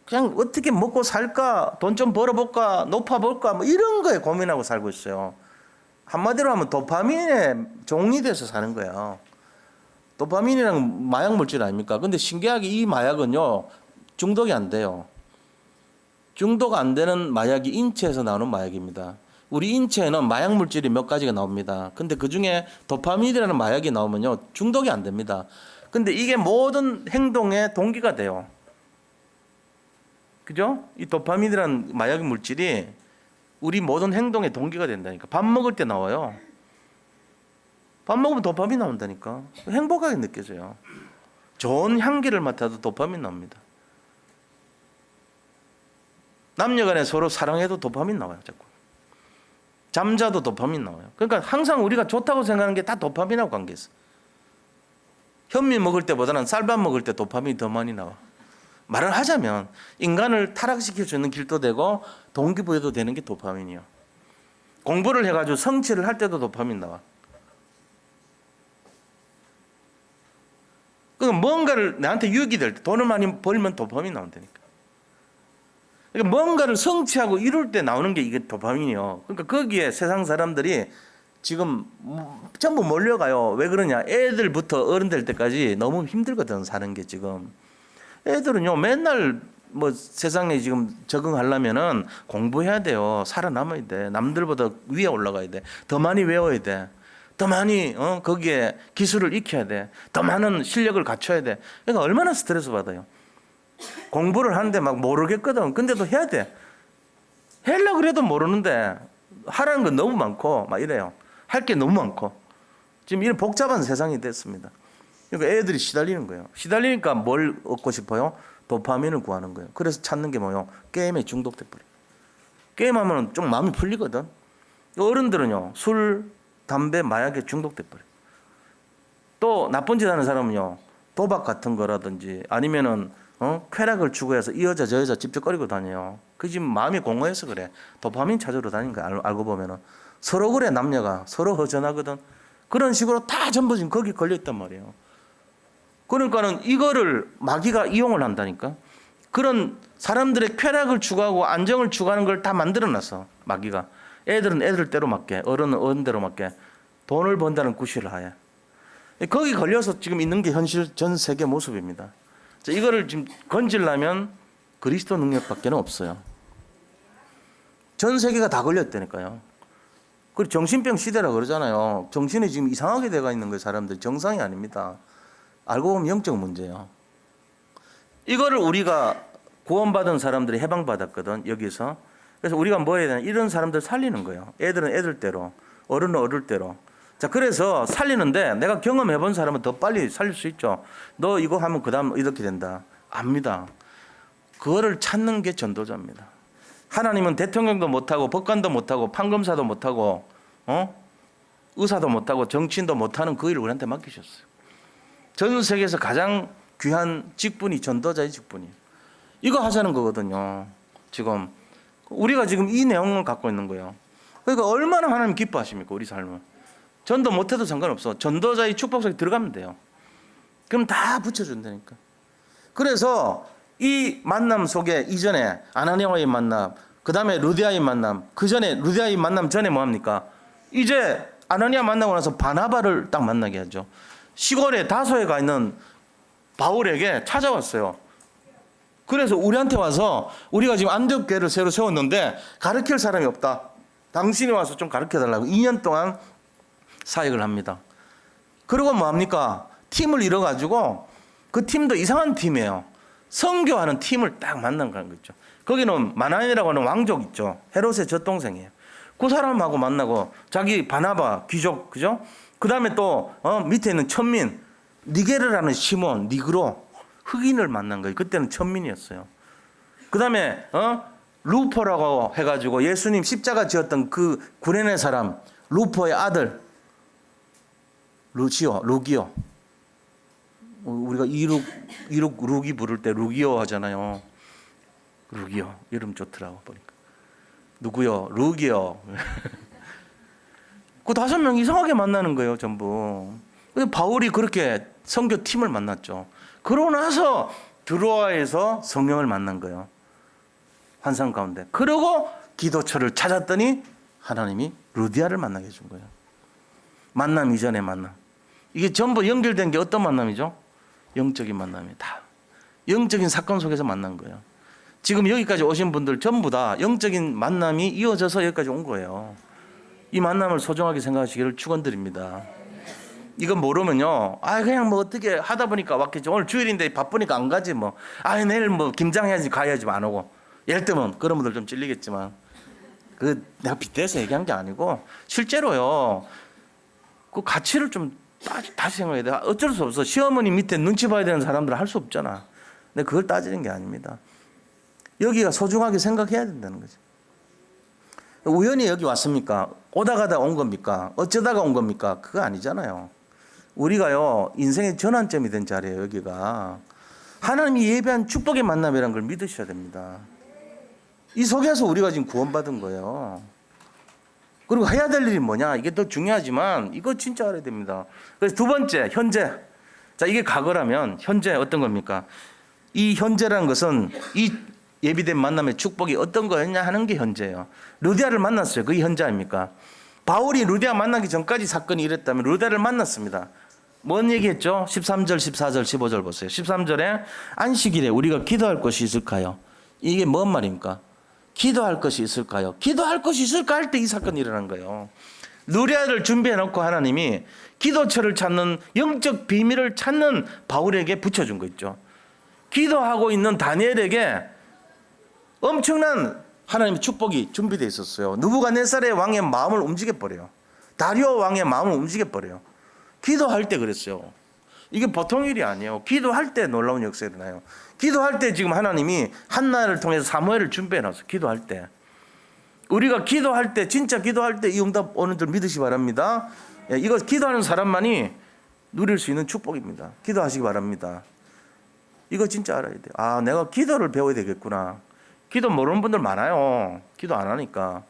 그냥 어떻게 먹고 살까, 돈 좀 벌어볼까, 높아볼까, 뭐 이런 거에 고민하고 살고 있어요. 한마디로 하면 도파민에 종이돼서 사는 거예요. 도파민이랑 마약 물질 아닙니까? 근데 신기하게 이 마약은요, 중독이 안 돼요. 중독 안 되는 마약이 인체에서 나오는 마약입니다. 우리 인체에는 마약 물질이 몇 가지가 나옵니다. 근데 그 중에 도파민이라는 마약이 나오면요, 중독이 안 됩니다. 근데 이게 모든 행동의 동기가 돼요. 그죠? 이 도파민이라는 마약 물질이 우리 모든 행동의 동기가 된다니까. 밥 먹을 때 나와요. 밥 먹으면 도파민 나온다니까. 행복하게 느껴져요. 좋은 향기를 맡아도 도파민 나옵니다. 남녀간에 서로 사랑해도 도파민 나와요. 자꾸. 잠자도 도파민 나와요. 그러니까 항상 우리가 좋다고 생각하는 게 다 도파민하고 관계있어. 현미 먹을 때보다는 쌀밥 먹을 때 도파민이 더 많이 나와. 말을 하자면 인간을 타락시켜주는 길도 되고 동기부여도 되는 게 도파민이요. 공부를 해가지고 성취를 할 때도 도파민 나와. 그러니까 뭔가를 나한테 유익이 될 때, 돈을 많이 벌면 도파민 나온다니까. 그러니까 뭔가를 성취하고 이룰 때 나오는 게 이게 도파민이요. 그러니까 거기에 세상 사람들이 지금 전부 몰려가요. 왜 그러냐? 애들부터 어른 될 때까지 너무 힘들거든, 사는 게 지금. 애들은요, 맨날 뭐 세상에 지금 적응하려면은 공부해야 돼요. 살아남아야 돼. 남들보다 위에 올라가야 돼. 더 많이 외워야 돼. 더 많이 거기에 기술을 익혀야 돼. 더 많은 실력을 갖춰야 돼. 그러니까 얼마나 스트레스 받아요. 공부를 하는데 막 모르겠거든. 근데도 해야 돼. 하려고 그래도 모르는데 하라는 건 너무 많고 막 이래요. 할 게 너무 많고. 지금 이런 복잡한 세상이 됐습니다. 그러니까 애들이 시달리는 거예요. 시달리니까 뭘 얻고 싶어요? 도파민을 구하는 거예요. 그래서 찾는 게 뭐예요? 게임에 중독돼 버려요. 게임하면 좀 마음이 풀리거든. 어른들은요, 술, 담배, 마약에 중독돼 버려요. 또 나쁜 짓 하는 사람은요, 도박 같은 거라든지 아니면은 쾌락을 추구해서 이 여자 저 여자 찝쩍거리고 다녀요. 그 지금 마음이 공허해서 그래. 도파민 찾으러 다니는 거야. 알고 보면은 서로 그래. 남녀가 서로 허전하거든. 그런 식으로 다 전부 지금 거기 걸려 있단 말이에요. 그러니까는 이거를 마귀가 이용을 한다니까. 그런 사람들의 쾌락을 추구하고 안정을 추구하는 걸 다 만들어놨어, 마귀가. 애들은 애들대로 맞게, 어른은 어른대로 맞게 돈을 번다는 구실을 하에. 거기 걸려서 지금 있는 게 현실 전 세계 모습입니다. 자, 이거를 지금 건지려면 그리스도 능력밖에 없어요. 전 세계가 다 걸렸다니까요. 그리고 정신병 시대라 그러잖아요. 정신이 지금 이상하게 돼가 있는 거예요, 사람들. 정상이 아닙니다. 알고 보면 영적 문제예요. 이거를 우리가 구원받은 사람들이 해방받았거든, 여기서. 그래서 우리가 뭐 해야 되나? 이런 사람들 살리는 거예요. 애들은 애들대로, 어른은 어른대로. 자, 그래서 살리는데 내가 경험해 본 사람은 더 빨리 살릴 수 있죠. 너 이거 하면 그 다음 이렇게 된다. 압니다. 그거를 찾는 게 전도자입니다. 하나님은 대통령도 못하고 법관도 못하고 판검사도 못하고 의사도 못하고 정치인도 못하는 그 일을 우리한테 맡기셨어요. 전 세계에서 가장 귀한 직분이 전도자의 직분이에요. 이거 하자는 거거든요. 지금 우리가 지금 이 내용을 갖고 있는 거예요. 그러니까 얼마나 하나님 기뻐하십니까, 우리 삶을. 전도 못해도 상관없어. 전도자의 축복 속에 들어가면 돼요. 그럼 다 붙여준다니까. 그래서 이 만남 속에 이전에 아나니아와의 만남, 그 다음에 루디아의 만남, 그 전에 루디아의 만남 전에 뭐합니까? 이제 아나니아 만나고 나서 바나바를 딱 만나게 하죠. 시골에 다소에 가 있는 바울에게 찾아왔어요. 그래서 우리한테 와서 우리가 지금 안디옥교회를 새로 세웠는데 가르칠 사람이 없다. 당신이 와서 좀 가르쳐달라고 2년 동안 사역을 합니다. 그리고 뭐합니까? 팀을 이뤄가지고 그 팀도 이상한 팀이에요. 선교하는 팀을 딱 만난 거죠. 거기는 마나엔이라고 하는 왕족 있죠. 헤롯의 젖동생이에요. 그 사람하고 만나고 자기 바나바 귀족, 그죠? 그 다음에 또 밑에 있는 천민 니게르라는 시몬 니그로 흑인을 만난 거예요. 그때는 천민이었어요. 그 다음에 루퍼라고 해가지고 예수님 십자가 지었던 그 구레네 사람 루퍼의 아들 루기오. 우리가 루기 부를 때 루기오 하잖아요. 루기오 이름 좋더라고 보니까. 누구요? 루기오. 그 5명 이상하게 만나는 거예요, 전부. 바울이 그렇게 선교팀을 만났죠. 그러고 나서 드로아에서 성령을 만난 거예요. 환상 가운데. 그러고 기도처를 찾았더니 하나님이 루디아를 만나게 해준 거예요. 만남 이전의 만남. 이게 전부 연결된 게 어떤 만남이죠? 영적인 만남이다. 영적인 사건 속에서 만난 거예요. 지금 여기까지 오신 분들 전부 다 영적인 만남이 이어져서 여기까지 온 거예요. 이 만남을 소중하게 생각하시기를 축원드립니다. 이건 모르면요, 그냥 뭐 어떻게 하다 보니까 왔겠지. 오늘 주일인데 바쁘니까 안 가지 뭐. 내일 뭐 김장해야지 가야지 안 오고. 예를 들면 그런 분들 좀 찔리겠지만, 내가 빗대서 얘기한 게 아니고 실제로요. 그 가치를 좀 다시 생각해야 돼. 어쩔 수 없어. 시어머니 밑에 눈치 봐야 되는 사람들은 할 수 없잖아. 근데 그걸 따지는 게 아닙니다. 여기가 소중하게 생각해야 된다는 거죠. 우연히 여기 왔습니까? 오다 가다 온 겁니까? 어쩌다가 온 겁니까? 그거 아니잖아요. 우리가요, 인생의 전환점이 된 자리예요, 여기가. 하나님이 예배한 축복의 만남이라는 걸 믿으셔야 됩니다. 이 속에서 우리가 지금 구원받은 거예요. 그리고 해야 될 일이 뭐냐? 이게 더 중요하지만 이거 진짜 알아야 됩니다. 그래서 두 번째, 현재. 자, 이게 과거라면 현재 어떤 겁니까? 이 현재라는 것은 이 예비된 만남의 축복이 어떤 거였냐 하는 게 현재예요. 루디아를 만났어요. 그게 현재 아닙니까? 바울이 루디아 만나기 전까지 사건이 이랬다면 루디아를 만났습니다. 뭔 얘기했죠? 13절, 14절, 15절 보세요. 13절에 안식일에 우리가 기도할 것이 있을까요? 이게 뭔 말입니까? 기도할 것이 있을까요? 기도할 것이 있을까 할 때 이 사건이 일어난 거예요. 루디아를 준비해 놓고 하나님이 기도처를 찾는 영적 비밀을 찾는 바울에게 붙여준 거 있죠. 기도하고 있는 다니엘에게 엄청난 하나님의 축복이 준비되어 있었어요. 느부갓네살의 왕의 마음을 움직여버려요. 다리오 왕의 마음을 움직여버려요. 기도할 때 그랬어요. 이게 보통 일이 아니에요. 기도할 때 놀라운 역사가 일어나요. 기도할 때 지금 하나님이 한나를 통해서 사무엘을 준비해 놨어요. 기도할 때. 우리가 기도할 때, 진짜 기도할 때 이 응답 오는 줄 믿으시기 바랍니다. 이거 기도하는 사람만이 누릴 수 있는 축복입니다. 기도하시기 바랍니다. 이거 진짜 알아야 돼요. 내가 기도를 배워야 되겠구나. 기도 모르는 분들 많아요. 기도 안 하니까.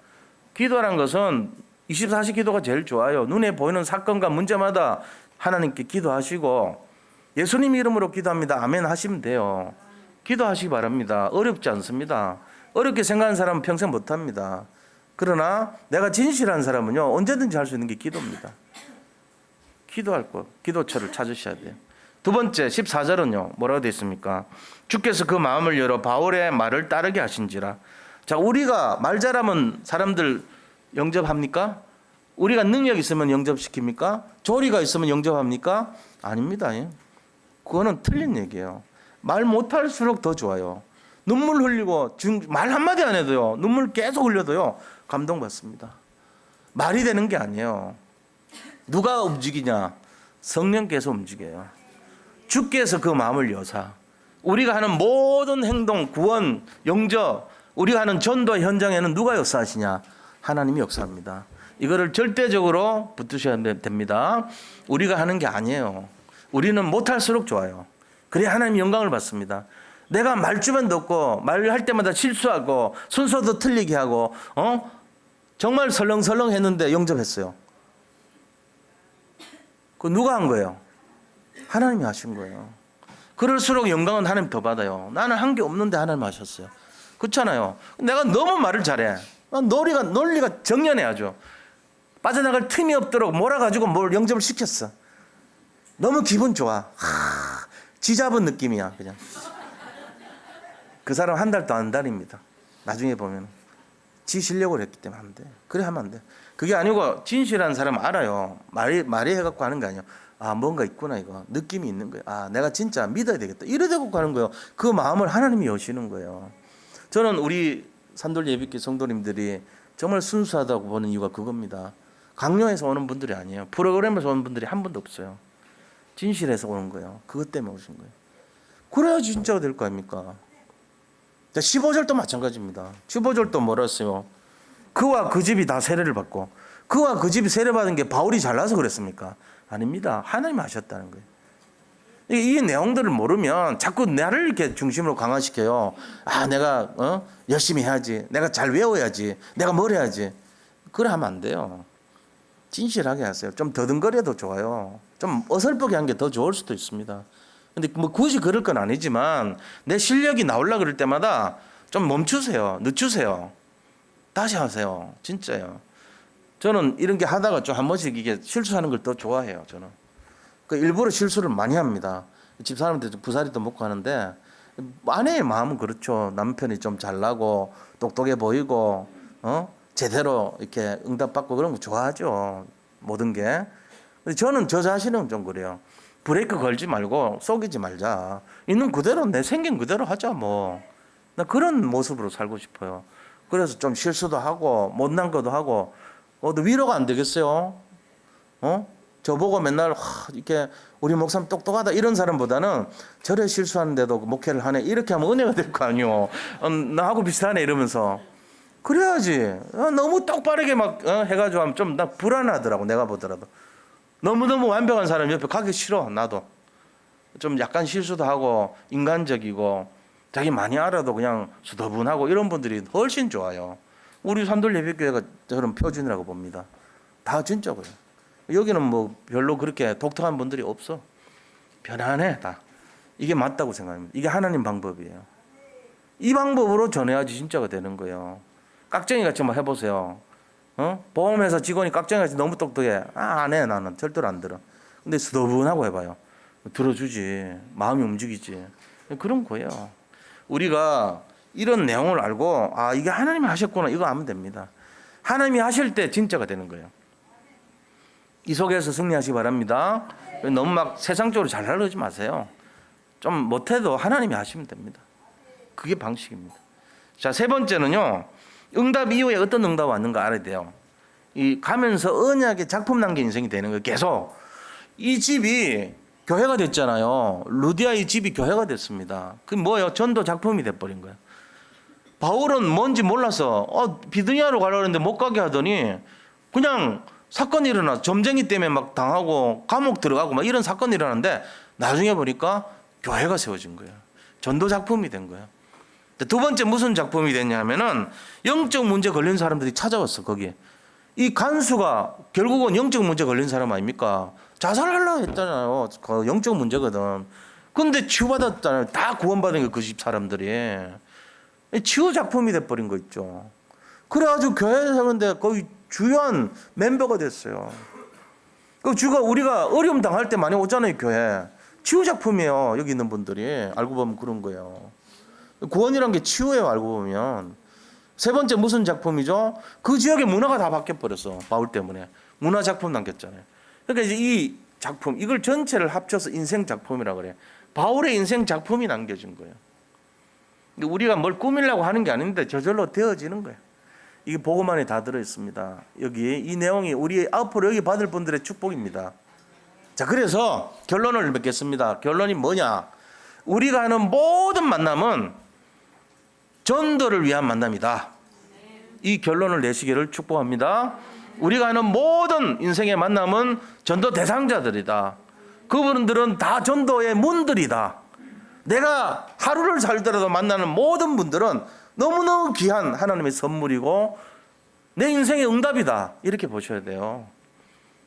기도라는 것은 24시 기도가 제일 좋아요. 눈에 보이는 사건과 문제마다 하나님께 기도하시고 예수님 이름으로 기도합니다. 아멘 하시면 돼요. 기도하시기 바랍니다. 어렵지 않습니다. 어렵게 생각하는 사람은 평생 못합니다. 그러나 내가 진실한 사람은요, 언제든지 할 수 있는 게 기도입니다. 기도할 것, 기도처를 찾으셔야 돼요. 두 번째 14절은요 뭐라고 되어 있습니까? 주께서 그 마음을 열어 바울의 말을 따르게 하신지라. 자, 우리가 말 잘하면 사람들 영접합니까? 우리가 능력 있으면 영접시킵니까? 조리가 있으면 영접합니까? 아닙니다. 그거는 틀린 얘기예요. 말 못할수록 더 좋아요. 눈물 흘리고 말 한마디 안 해도요, 눈물 계속 흘려도요 감동받습니다. 말이 되는 게 아니에요. 누가 움직이냐? 성령께서 움직여요. 주께서 그 마음을 여사 우리가 하는 모든 행동, 구원, 영접, 우리가 하는 전도 현장에는 누가 역사하시냐? 하나님이 역사합니다. 이거를 절대적으로 붙드셔야 됩니다. 우리가 하는 게 아니에요. 우리는 못할수록 좋아요. 그래야 하나님 영광을 받습니다. 내가 말주변도 없고 말할 때마다 실수하고 순서도 틀리게 하고 정말 설렁설렁 했는데 영접했어요. 그거 누가 한 거예요? 하나님이 하신 거예요. 그럴수록 영광은 하나님 더 받아요. 나는 한 게 없는데 하나님 하셨어요. 그렇잖아요. 내가 너무 말을 잘해. 논리가 정연해야죠. 빠져나갈 틈이 없도록 몰아가지고 뭘 영접을 시켰어. 너무 기분 좋아. 지 잡은 느낌이야 그냥. 그 사람 한 달도 안 다닙니다. 나중에 보면 지 실력을 했기 때문에 안 돼. 그래 하면 안 돼. 그게 아니고 진실한 사람 알아요. 말이 해갖고 하는 게 아니에요. 뭔가 있구나 이거. 느낌이 있는 거예요. 내가 진짜 믿어야 되겠다. 이러되고 가는 거예요. 그 마음을 하나님이 여시는 거예요. 저는 우리 산돌 예비교 성도님들이 정말 순수하다고 보는 이유가 그겁니다. 강요해서 오는 분들이 아니에요. 프로그램에서 오는 분들이 한 분도 없어요. 진실해서 오는 거예요. 그것 때문에 오신 거예요. 그래야 진짜가 될 거 아닙니까? 15절도 마찬가지입니다. 15절도 뭐라 했어요? 그와 그 집이 다 세례를 받고, 그와 그 집이 세례받은 게 바울이 잘나서 그랬습니까? 아닙니다. 하나님 하셨다는 거예요. 이 내용들을 모르면 자꾸 나를 이렇게 중심으로 강화시켜요. 내가 열심히 해야지, 내가 잘 외워야지, 내가 뭘 해야지. 그래 하면 안 돼요. 진실하게 하세요. 좀 더듬거려도 좋아요. 좀 어설프게 한 게 더 좋을 수도 있습니다. 근데 뭐 굳이 그럴 건 아니지만 내 실력이 나오려고 그럴 때마다 좀 멈추세요. 늦추세요. 다시 하세요. 진짜요. 저는 이런 게 하다가 좀 한 번씩 이게 실수하는 걸 더 좋아해요. 저는 그 일부러 실수를 많이 합니다. 집사람한테 부사리도 먹고 하는데 아내의 마음은 그렇죠. 남편이 좀 잘나고 똑똑해 보이고 제대로 이렇게 응답받고 그런 거 좋아하죠. 모든 게. 근데 저는 저 자신은 좀 그래요. 브레이크 걸지 말고 속이지 말자. 있는 그대로 내 생긴 그대로 하자 뭐. 나 그런 모습으로 살고 싶어요. 그래서 좀 실수도 하고 못난 것도 하고 위로가 안 되겠어요? 저보고 맨날 이렇게 우리 목사님 똑똑하다 이런 사람보다는 저래 실수하는데도 목회를 하네 이렇게 하면 은혜가 될 거 아니요. 나하고 비슷하네 이러면서 그래야지. 너무 똑바르게 막 해가지고 하면 좀 나 불안하더라고. 내가 보더라도 너무너무 완벽한 사람 옆에 가기 싫어. 나도 좀 약간 실수도 하고 인간적이고 자기 많이 알아도 그냥 수더분하고 이런 분들이 훨씬 좋아요. 우리 산돌예배교회가 저런 표준이라고 봅니다. 다 진짜 그래요. 여기는 뭐 별로 그렇게 독특한 분들이 없어. 편안해 다. 이게 맞다고 생각합니다. 이게 하나님 방법이에요. 이 방법으로 전해야지 진짜가 되는 거예요. 깍쟁이 같이 한번 해보세요. 보험회사 직원이 깍쟁이 같이 너무 똑똑해. 안 해. 나는 절대로 안 들어. 근데 수더분하고 해봐요. 들어주지. 마음이 움직이지. 그런 거예요. 우리가 이런 내용을 알고 이게 하나님이 하셨구나 이거 하면 됩니다. 하나님이 하실 때 진짜가 되는 거예요. 이 속에서 승리하시기 바랍니다. 너무 막 세상적으로 잘 하려지 마세요. 좀 못해도 하나님이 하시면 됩니다. 그게 방식입니다. 자, 세 번째는요. 응답 이후에 어떤 응답이 왔는가 알아야 돼요. 이 가면서 언약의 작품 남긴 인생이 되는 거예요. 계속 이 집이 교회가 됐잖아요. 루디아의 집이 교회가 됐습니다. 그게 뭐예요? 전도 작품이 돼버린 거예요. 바울은 뭔지 몰라서 비두니아로 가려고 했는데 못 가게 하더니 그냥 사건이 일어나 점쟁이 때문에 막 당하고 감옥 들어가고 막 이런 사건이 일어났는데 나중에 보니까 교회가 세워진 거예요. 전도 작품이 된 거예요. 두 번째 무슨 작품이 됐냐면은 영적 문제 걸린 사람들이 찾아왔어. 거기에 이 간수가 결국은 영적 문제 걸린 사람 아닙니까? 자살하려고 했잖아요. 그 영적 문제거든. 근데 치유받았잖아요. 다 구원받은 게 그 집 사람들이. 치유 작품이 돼버린 거 있죠. 그래가지고 교회 사는데 거의 주요한 멤버가 됐어요. 그 주가 우리가 어려움 당할 때 많이 오잖아요. 교회. 치유 작품이에요. 여기 있는 분들이. 알고 보면 그런 거예요. 구원이란 게 치유예요. 알고 보면. 세 번째 무슨 작품이죠? 그 지역의 문화가 다 바뀌어버렸어. 바울 때문에. 문화 작품 남겼잖아요. 그러니까 이제 이 작품, 이걸 전체를 합쳐서 인생 작품이라고 그래요. 바울의 인생 작품이 남겨진 거예요. 우리가 뭘 꾸미려고 하는 게 아닌데 저절로 되어지는 거예요. 이게 복음 안에 다 들어있습니다. 여기 이 내용이 우리 앞으로 여기 받을 분들의 축복입니다. 자, 그래서 결론을 맺겠습니다. 결론이 뭐냐? 우리가 하는 모든 만남은 전도를 위한 만남이다. 이 결론을 내시기를 축복합니다. 우리가 하는 모든 인생의 만남은 전도 대상자들이다. 그분들은 다 전도의 문들이다. 내가 하루를 살더라도 만나는 모든 분들은 너무너무 귀한 하나님의 선물이고 내 인생의 응답이다. 이렇게 보셔야 돼요.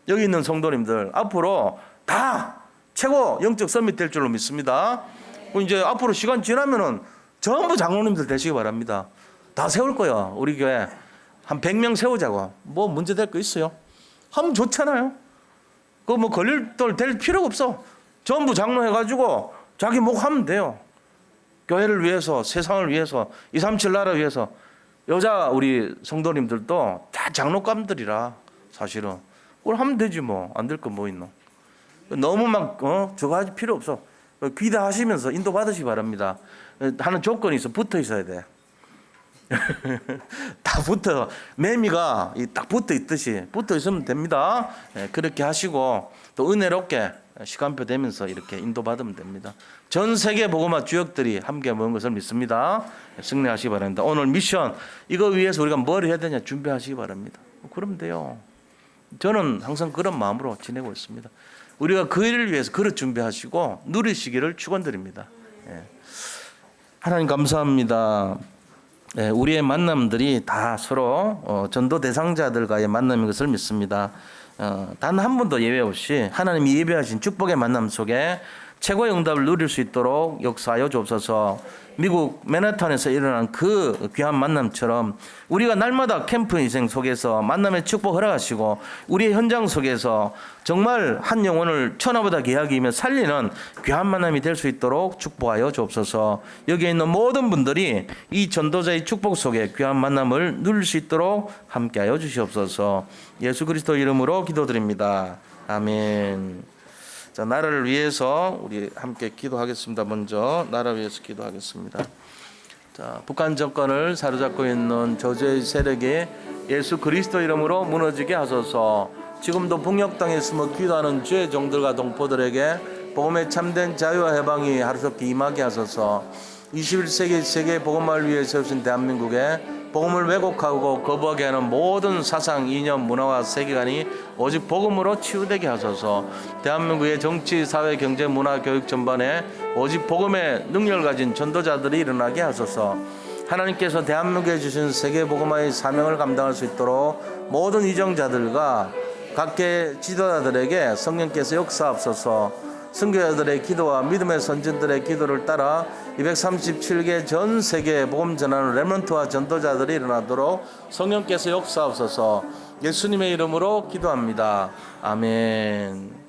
여기 있는 성도님들 앞으로 다 최고 영적 서밋 될 줄로 믿습니다. 이제 앞으로 시간 지나면은 전부 장로님들 되시기 바랍니다. 다 세울 거야. 우리 교회 한 100명 세우자고. 뭐 문제 될 거 있어요? 하면 좋잖아요. 그거 뭐 걸릴 될 필요가 없어. 전부 장로 해가지고 자기 목 하면 돼요. 교회를 위해서, 세상을 위해서, 237 나라 위해서. 여자 우리 성도님들도 다 장로감들이라 사실은. 그걸 하면 되지 뭐. 안 될 거 뭐 있노. 너무 막 저거 하지 필요 없어. 기대하시면서 인도 받으시기 바랍니다. 하는 조건이 있어. 붙어 있어야 돼. 다 붙어. 매미가 딱 붙어 있듯이 붙어 있으면 됩니다. 그렇게 하시고 또 은혜롭게 시간표 되면서 이렇게 인도받으면 됩니다. 전 세계 복음화 주역들이 함께 모은 것을 믿습니다. 승리하시기 바랍니다. 오늘 미션 이거 위해서 우리가 뭘 해야 되냐 준비하시기 바랍니다. 그러면 돼요. 저는 항상 그런 마음으로 지내고 있습니다. 우리가 그 일을 위해서 그릇 준비하시고 누리시기를 축원드립니다. 하나님 감사합니다. 우리의 만남들이 다 서로 전도 대상자들과의 만남인 것을 믿습니다. 단 한 번도 예외 없이 하나님이 예배하신 축복의 만남 속에 최고의 응답을 누릴 수 있도록 역사하여 주옵소서. 미국 맨하탄에서 일어난 그 귀한 만남처럼 우리가 날마다 캠프 인생 속에서 만남의 축복 허락하시고 우리의 현장 속에서 정말 한 영혼을 천하보다 귀하게 이며 살리는 귀한 만남이 될 수 있도록 축복하여 주옵소서. 여기에 있는 모든 분들이 이 전도자의 축복 속에 귀한 만남을 누릴 수 있도록 함께하여 주시옵소서. 예수 그리스도 이름으로 기도드립니다. 아멘. 자, 나라를 위해서 우리 함께 기도하겠습니다. 먼저 나라 위해서 기도하겠습니다. 자, 북한 정권을 사로잡고 있는 저주의 세력이 예수 그리스도 이름으로 무너지게 하소서. 지금도 북녘 땅에 숨어 기도하는 주의 종들과 동포들에게 복음의 참된 자유와 해방이 하루속히 임하게 하소서. 21세기 세계 복음화를 위해 세우신 대한민국에 복음을 왜곡하고 거부하게 하는 모든 사상, 이념, 문화와 세계관이 오직 복음으로 치유되게 하소서. 대한민국의 정치, 사회, 경제, 문화, 교육 전반에 오직 복음의 능력을 가진 전도자들이 일어나게 하소서. 하나님께서 대한민국에 주신 세계 복음화의 사명을 감당할 수 있도록 모든 이정자들과 각계 지도자들에게 성령께서 역사하옵소서. 선교자들의 기도와 믿음의 선진들의 기도를 따라 237개 전 세계 복음 전하는 렘넌트와 전도자들이 일어나도록 성령께서 역사하옵소서. 예수님의 이름으로 기도합니다. 아멘.